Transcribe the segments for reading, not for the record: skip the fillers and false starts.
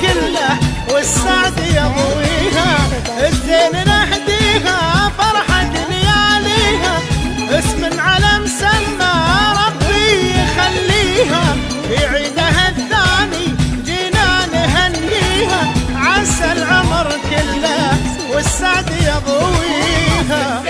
كله والسعد يضويها، الزين نهديها فرحة لياليها، اسم على مسمى ربي يخليها، في عيدها الثاني جينا نهنيها، عسى العمر كله والسعد يضويها.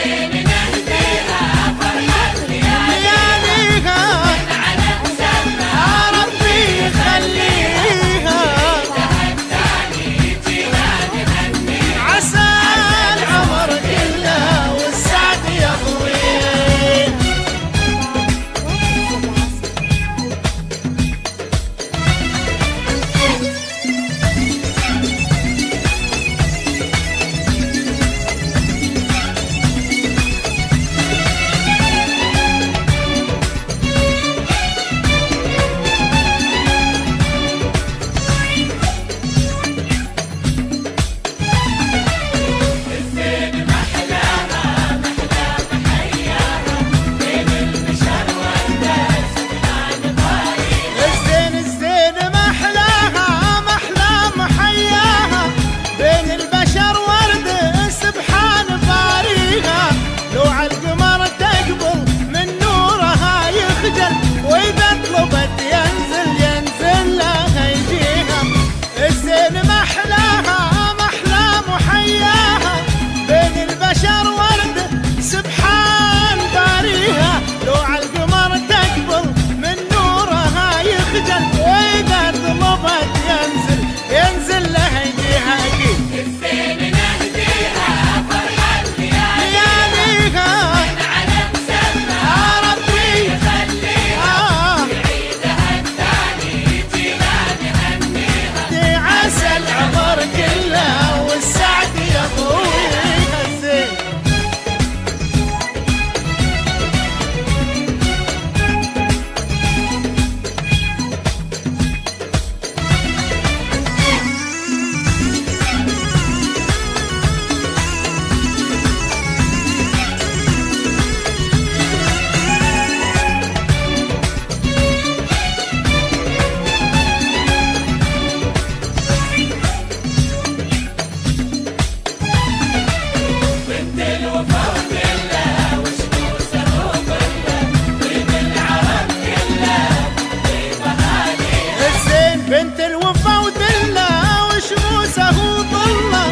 بنت الوفا وذله وشموسه وطله،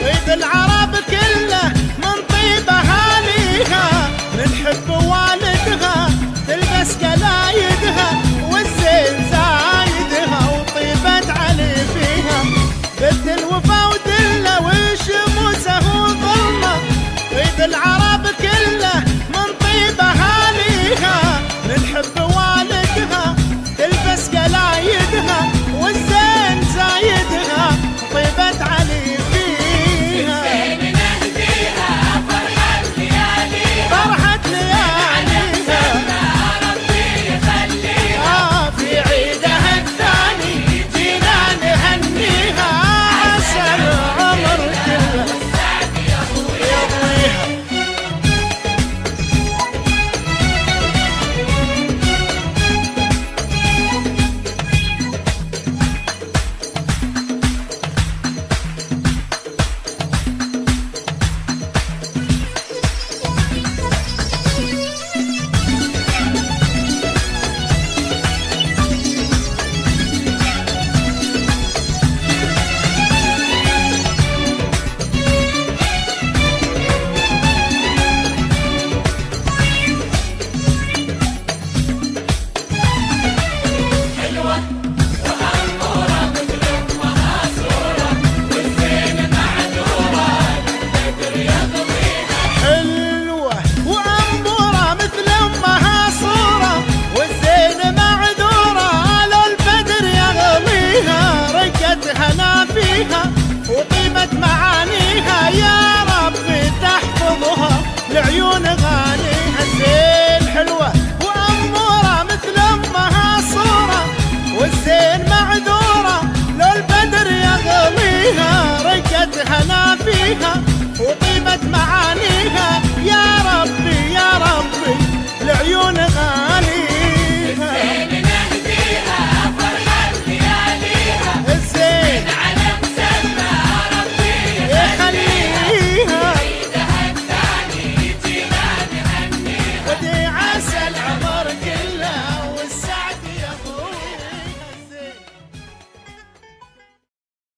طيب العرب كله من طيب اهاليها، نحب والدها تلبس قلايدها، والزين زايدها وطيبة علي فيها. بنت الوفا وذله وشموسه وطله، طيب العرب كله من طيب اهاليها، نحب والدها تلبس قلايدها، والزين زايدها طيبة علي فيها. الزين نهديها فرحة لياليها، فرحة لياليها ربي يخليها، في عيدها الثاني جينا نهنيها، عسى العمر كله والسعد يضويها. وطيبة معانيها يا رب تحفظها لعيون غاليها. الزين حلوة وأمورة مثل أمها صورة، والزين معذورة لو البدر يغليها، رقت هنا فيها وطيبة معانيها